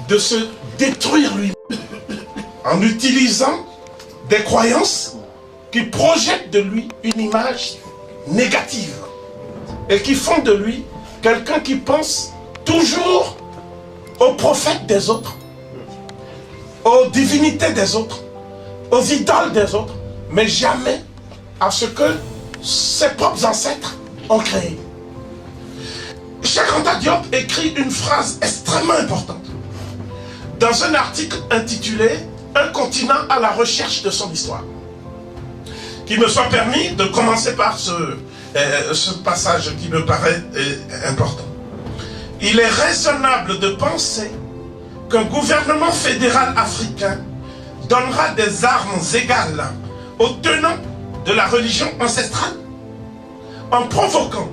de se détruire lui en utilisant des croyances qui projettent de lui une image négative et qui font de lui quelqu'un qui pense toujours aux prophètes des autres, aux divinités des autres, aux idoles des autres, mais jamais à ce que ses propres ancêtres ont créé. Cheikh Anta Diop écrit une phrase extrêmement importante dans un article intitulé « Un continent à la recherche de son histoire ». Qu'il me soit permis de commencer par ce passage qui me paraît important. Il est raisonnable de penser qu'un gouvernement fédéral africain donnera des armes égales aux tenants de la religion ancestrale en provoquant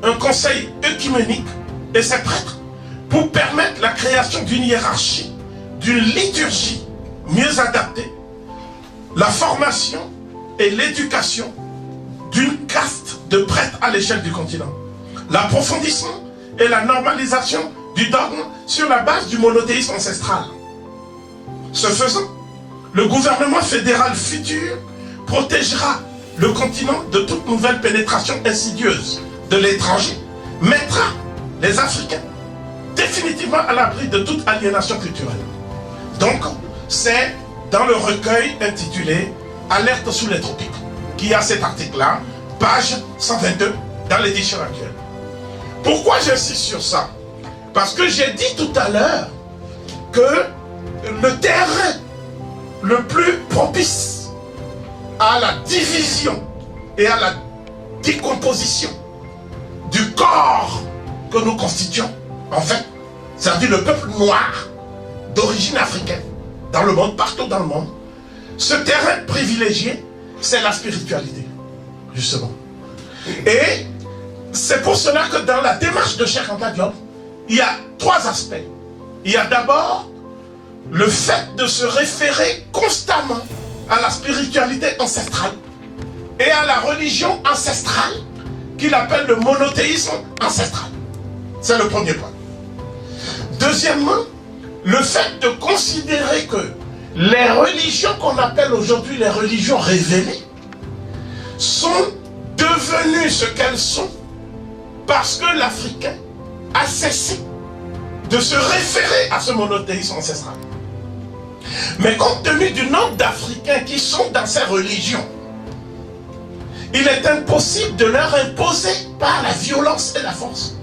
un conseil œcuménique et ses prêtres pour permettre la création d'une hiérarchie, d'une liturgie mieux adaptée, la formation et l'éducation d'une caste de prêtres à l'échelle du continent, l'approfondissement et la normalisation du dogme sur la base du monothéisme ancestral. Ce faisant, le gouvernement fédéral futur protégera le continent de toute nouvelle pénétration insidieuse de l'étranger, mettra les Africains définitivement à l'abri de toute aliénation culturelle. Donc, c'est dans le recueil intitulé « Alerte sous les tropiques » qui a cet article-là, page 122 dans l'édition actuelle. Pourquoi j'insiste sur ça? Parce que j'ai dit tout à l'heure que le terrain le plus propice à la division et à la décomposition du corps que nous constituons, en fait, c'est-à-dire le peuple noir d'origine africaine, dans le monde, partout dans le monde, ce terrain privilégié, c'est la spiritualité, justement. Et c'est pour cela que dans la démarche de Cheikh Anta Diop, il y a trois aspects. Il y a d'abord le fait de se référer constamment à la spiritualité ancestrale et à la religion ancestrale qu'il appelle le monothéisme ancestral. C'est le premier point. Deuxièmement, le fait de considérer que les religions qu'on appelle aujourd'hui les religions révélées sont devenues ce qu'elles sont parce que l'Africain a cessé de se référer à ce monothéisme ancestral. Mais compte tenu du nombre d'Africains qui sont dans ces religions, il est impossible de leur imposer par la violence et la force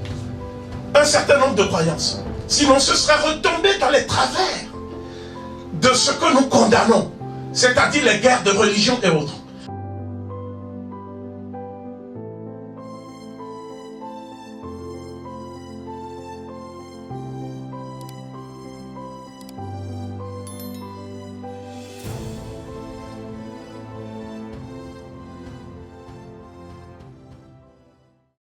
un certain nombre de croyances. Sinon, ce serait retomber dans les travers de ce que nous condamnons, c'est-à-dire les guerres de religion et autres.